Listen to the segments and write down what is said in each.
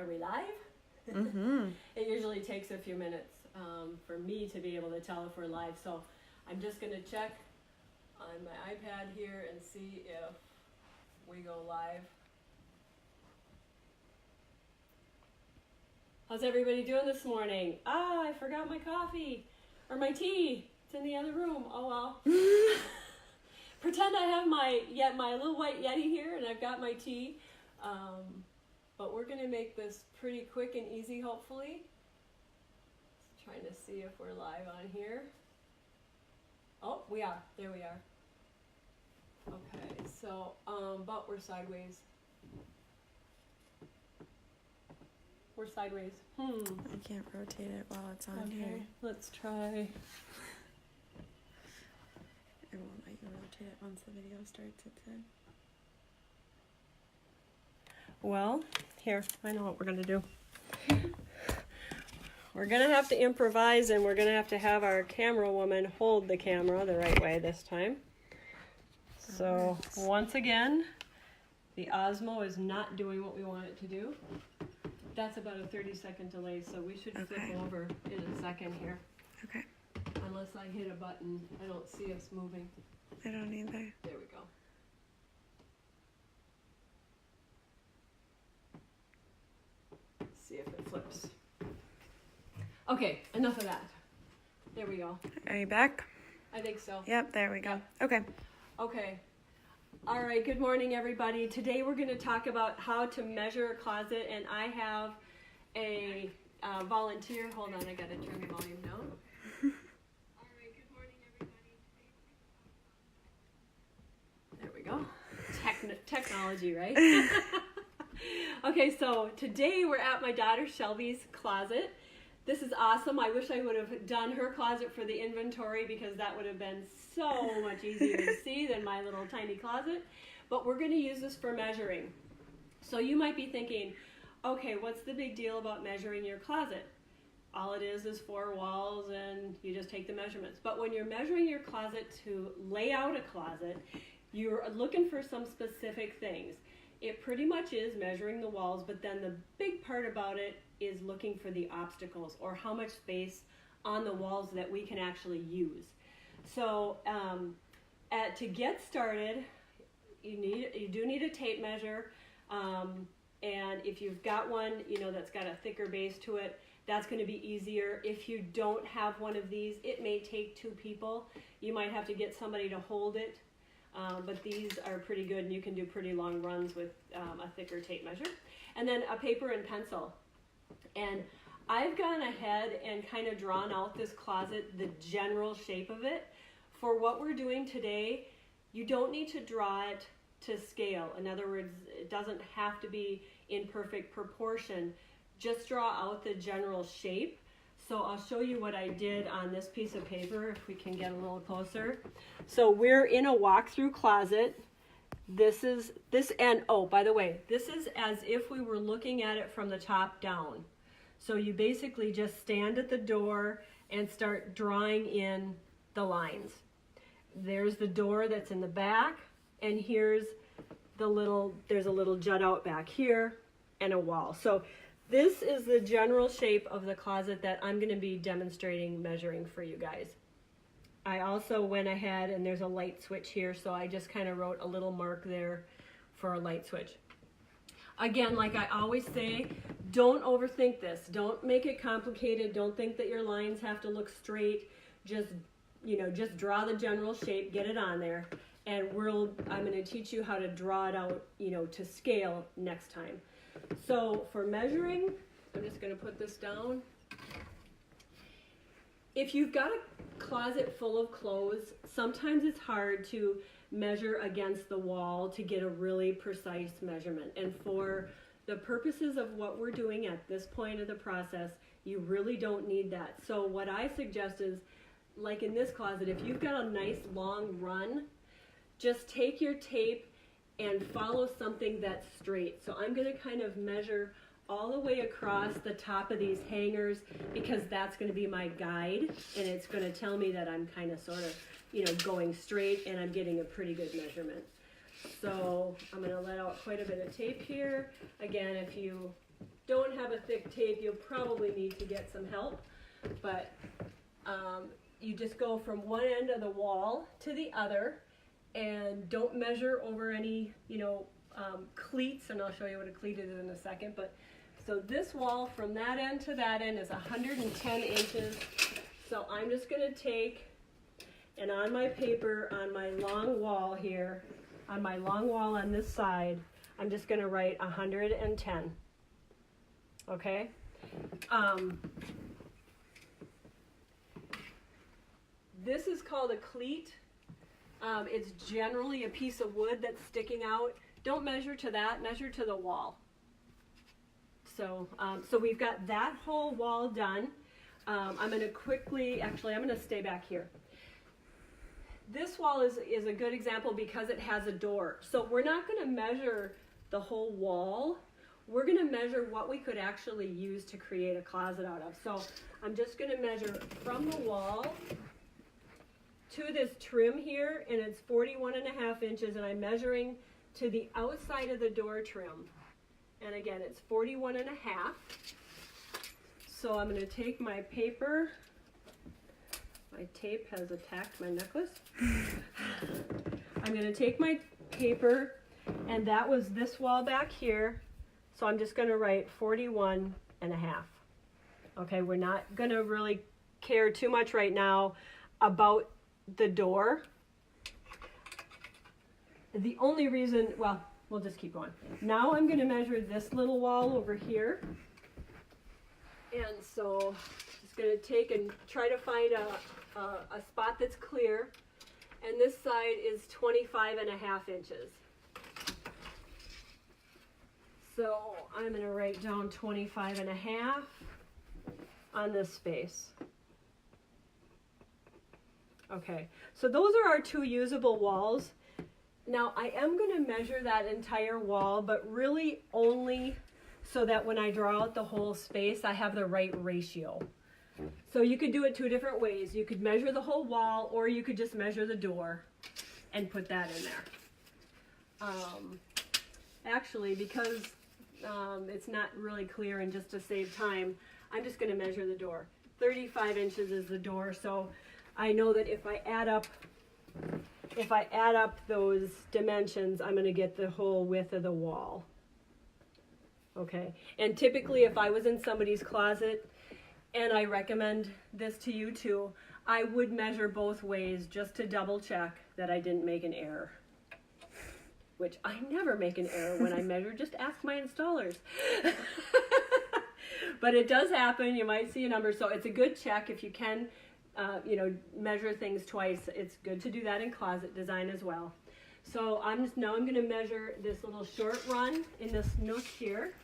Are we live? Mm-hmm. It usually takes a few minutes for me to be able to tell if we're live. So I'm just going to check on my iPad here and see if we go live. How's everybody doing this morning? I forgot my coffee or my tea. It's in the other room. Oh well. Pretend I have my little white Yeti here and I've got my tea. But we're going to make this pretty quick and easy, hopefully. Just trying to see if we're live on here. Oh, we are. There we are. Okay, so, but we're sideways. We're sideways. I can't rotate it while it's on here. Let's try. It won't let you rotate it once the video starts, it said. Well, here, I know what we're going to do. We're going to have to improvise, and we're going to have our camera woman hold the camera the right way this time. So, once again, the Osmo is not doing what we want it to do. That's about a 30-second delay, so we should flip over in a second here. Okay. Unless I hit a button, I don't see us moving. I don't either. There we go. See if it flips. Okay, enough of that. There we go. Are you back? I think so. Yep, there we go. Yeah. Okay. Okay. All right, good morning, everybody. Today we're going to talk about how to measure a closet, and I have a volunteer. Hold on, I got to turn the volume down. All right, good morning, everybody. There we go. Technology, right? Okay, so today we're at my daughter Shelby's closet. This is awesome. I wish I would have done her closet for the inventory because that would have been so much easier to see than my little tiny closet. But we're going to use this for measuring. So you might be thinking, okay, what's the big deal about measuring your closet? All it is 4 walls and you just take the measurements. But when you're measuring your closet to lay out a closet, you're looking for some specific things. It pretty much is measuring the walls, but then the big part about it is looking for the obstacles or how much space on the walls that we can actually use. So to get started, you do need a tape measure, and if you've got one, that's got a thicker base to it, that's going to be easier. If you don't have one of these, it may take 2 people. You might have to get somebody to hold it. But these are pretty good, and you can do pretty long runs with a thicker tape measure. And then a paper and pencil. And I've gone ahead and kind of drawn out this closet, the general shape of it. For what we're doing today, you don't need to draw it to scale. In other words, it doesn't have to be in perfect proportion. Just draw out the general shape. So I'll show you what I did on this piece of paper, if we can get a little closer. So we're in a walk-through closet. And oh, by the way, this is as if we were looking at it from the top down. So you basically just stand at the door and start drawing in the lines. There's the door that's in the back, and here's there's a little jut out back here and a wall. So this is the general shape of the closet that I'm going to be demonstrating measuring for you guys. I also went ahead, and there's a light switch here, so I just kind of wrote a little mark there for a light switch. Again, like I always say, don't overthink this. Don't make it complicated. Don't think that your lines have to look straight. Just draw the general shape, get it on there, and I'm going to teach you how to draw it out, to scale next time. So for measuring, I'm just going to put this down. If you've got a closet full of clothes, sometimes it's hard to measure against the wall to get a really precise measurement. And for the purposes of what we're doing at this point of the process, you really don't need that. So what I suggest is, like in this closet, if you've got a nice long run, just take your tape and follow something that's straight. So I'm going to kind of measure all the way across the top of these hangers because that's going to be my guide, and it's going to tell me that I'm kind of sort of, going straight and I'm getting a pretty good measurement. So I'm going to let out quite a bit of tape here. Again, if you don't have a thick tape, you'll probably need to get some help, but you just go from one end of the wall to the other, and don't measure over any, cleats, and I'll show you what a cleat is in a second. But so this wall from that end to that end is 110 inches. So I'm just going to take, and on my paper, on my long wall here, on my long wall on this side, I'm just going to write 110. Okay? This is called a cleat. It's generally a piece of wood that's sticking out. Don't measure to that, measure to the wall. So we've got that whole wall done. I'm going to quickly, actually I'm going to stay back here. This wall is a good example because it has a door. So we're not going to measure the whole wall. We're going to measure what we could actually use to create a closet out of. So I'm just going to measure from the wall to this trim here, and it's 41.5 inches, and I'm measuring to the outside of the door trim. And again, it's 41.5. So I'm going to take my paper. My tape has attacked my necklace. I'm going to take my paper, and that was this wall back here. So I'm just going to write 41.5. Okay, we're not going to really care too much right now about the door. The only reason, well, we'll just keep going. Now I'm going to measure this little wall over here. And so just going to take and try to find a spot that's clear. And this side is 25.5 inches. So I'm going to write down 25.5 on this space. Okay, so those are our two usable walls. Now I am going to measure that entire wall, but really only so that when I draw out the whole space, I have the right ratio. So you could do it two different ways. You could measure the whole wall, or you could just measure the door and put that in there. Actually, because it's not really clear, and just to save time, I'm just going to measure the door. 35 inches is the door, so I know that if I add up those dimensions, I'm going to get the whole width of the wall. Okay, and typically if I was in somebody's closet, and I recommend this to you too, I would measure both ways just to double check that I didn't make an error. Which I never make an error when I measure, just ask my installers. But it does happen, you might see a number, so it's a good check if you can measure things twice. It's good to do that in closet design as well. So I'm going to measure this little short run in this nook here.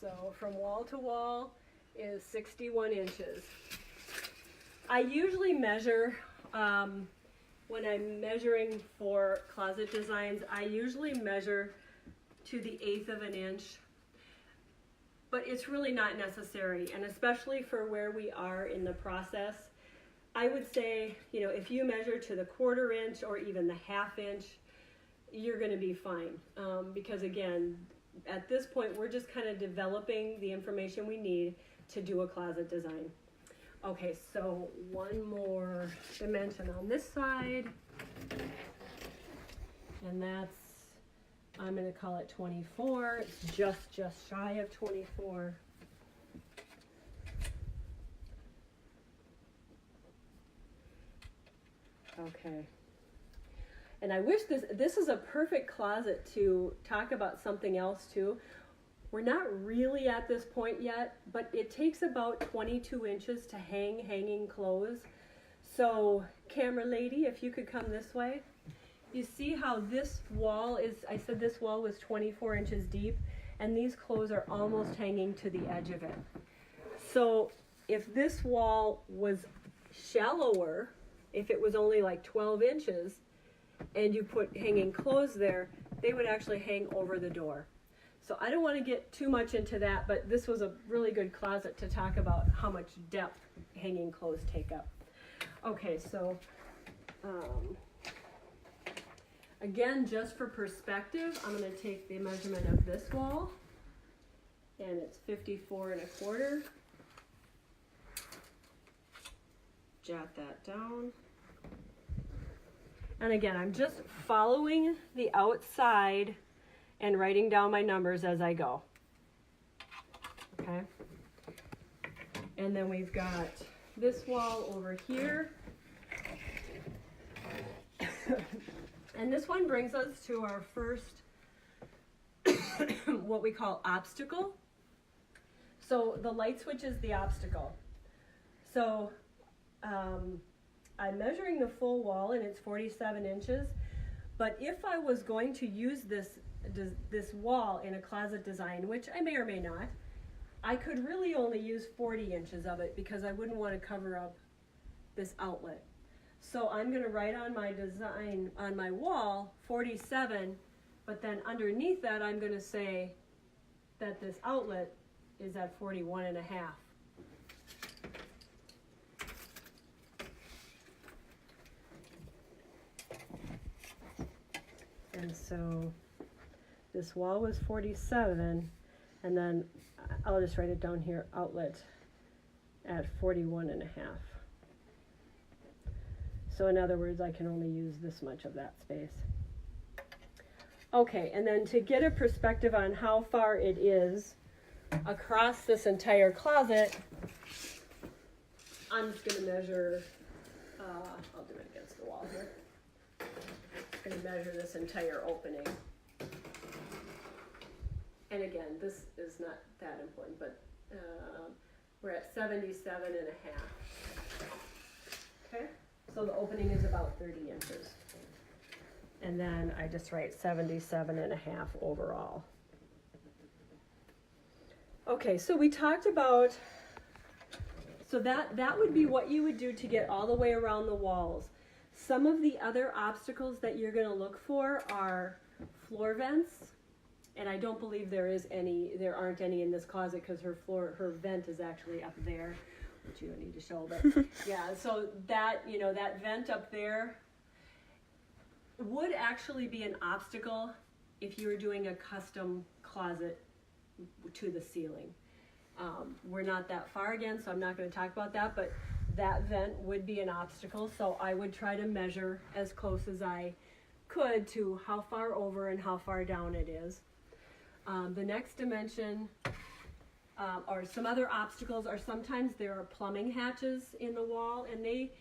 So from wall to wall is 61 inches. I usually measure, when I'm measuring for closet designs, I usually measure to the 1/8 of an inch. But it's really not necessary, and especially for where we are in the process, I would say, if you measure to the 1/4 inch or even the 1/2 inch, you're going to be fine. Because again, at this point, we're just kind of developing the information we need to do a closet design. Okay, so one more dimension on this side, and that's, I'm going to call it 24. It's just shy of 24. Okay. And I wish this is a perfect closet to talk about something else too. We're not really at this point yet, but it takes about 22 inches to hang hanging clothes. So camera lady, if you could come this way. You see how this wall is, I said this wall was 24 inches deep, and these clothes are almost hanging to the edge of it. So if this wall was shallower, if it was only like 12 inches, and you put hanging clothes there, they would actually hang over the door. So I don't want to get too much into that, but this was a really good closet to talk about how much depth hanging clothes take up. Okay, so again, just for perspective, I'm going to take the measurement of this wall, and it's 54 1/4. Jot that down. And again, I'm just following the outside and writing down my numbers as I go. Okay. And then we've got this wall over here. And this one brings us to our first, what we call obstacle. So the light switch is the obstacle. So I'm measuring the full wall and it's 47 inches. But if I was going to use this wall in a closet design, which I may or may not, I could really only use 40 inches of it because I wouldn't want to cover up this outlet. So I'm going to write on my design, on my wall, 47, but then underneath that I'm going to say that this outlet is at 41 1/2. And so this wall was 47, and then I'll just write it down here, outlet at 41 1/2. So in other words, I can only use this much of that space. Okay, and then to get a perspective on how far it is across this entire closet, I'm just going to measure, I'll do it against the wall here. I'm going to measure this entire opening. And again, this is not that important, but we're at 77 1/2. Okay, so the opening is about 30 inches. And then I just write 77 1/2 overall. Okay, so we talked about, so that would be what you would do to get all the way around the walls. Some of the other obstacles that you're going to look for are floor vents. And I don't believe there aren't any in this closet because her vent is actually up there, which you don't need to show, but yeah, so that, that vent up there would actually be an obstacle if you were doing a custom closet to the ceiling. We're not that far again, so I'm not going to talk about that, but that vent would be an obstacle, so I would try to measure as close as I could to how far over and how far down it is. The next dimension, or some other obstacles, are sometimes there are plumbing hatches in the wall, and they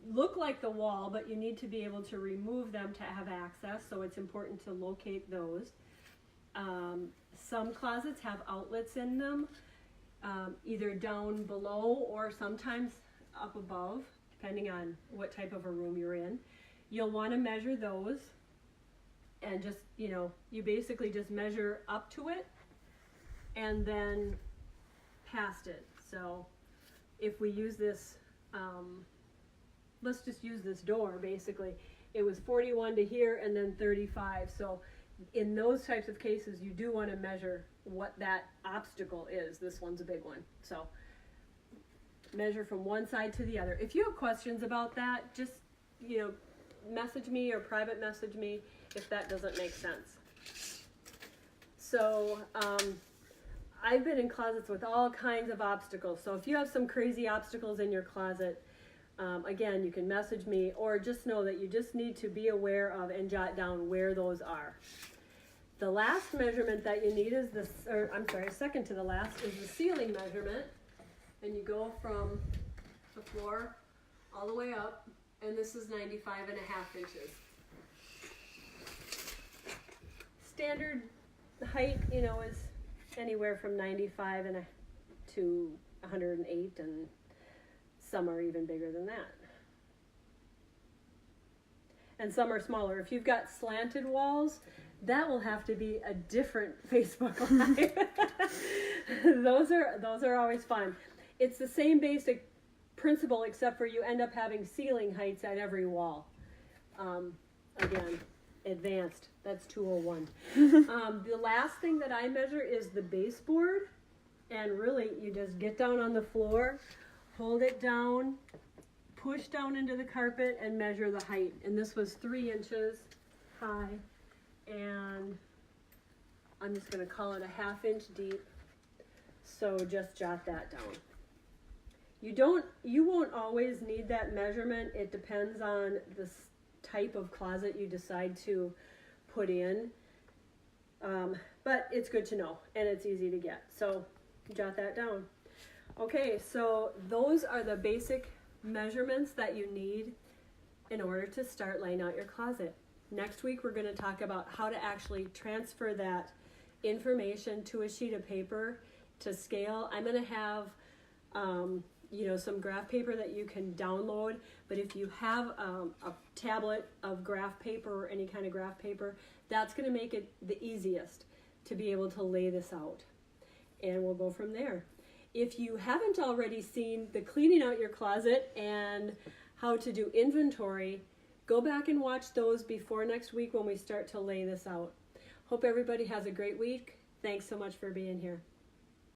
look like the wall, but you need to be able to remove them to have access, so it's important to locate those. Some closets have outlets in them, either down below or sometimes up above, depending on what type of a room you're in. You'll want to measure those. And just, you basically just measure up to it and then past it. So if we use this, let's just use this door basically. It was 41 to here and then 35. So in those types of cases, you do want to measure what that obstacle is. This one's a big one. So measure from one side to the other. If you have questions about that, just, message me or private message me if that doesn't make sense. So I've been in closets with all kinds of obstacles. So if you have some crazy obstacles in your closet, again, you can message me, or just know that you just need to be aware of and jot down where those are. The last measurement that you need is second to the last is the ceiling measurement. And you go from the floor all the way up, and this is 95 1/2 inches. Standard height, is anywhere from 95 to 108, and some are even bigger than that. And some are smaller. If you've got slanted walls, that will have to be a different Facebook Live. Those are always fun. It's the same basic principle, except for you end up having ceiling heights at every wall. Again, advanced. That's 201. The last thing that I measure is the baseboard, and really you just get down on the floor, hold it down, push down into the carpet, and measure the height. And this was 3 inches high, and I'm just going to call it a 1/2 inch deep. So just jot that down. You won't always need that measurement. It depends on the type of closet you decide to put in. But it's good to know, and it's easy to get. So jot that down. Okay, so those are the basic measurements that you need in order to start laying out your closet. Next week, we're going to talk about how to actually transfer that information to a sheet of paper to scale. I'm going to have some graph paper that you can download, but if you have a tablet of graph paper or any kind of graph paper, that's going to make it the easiest to be able to lay this out. And we'll go from there. If you haven't already seen the cleaning out your closet and how to do inventory, go back and watch those before next week when we start to lay this out. Hope everybody has a great week. Thanks so much for being here.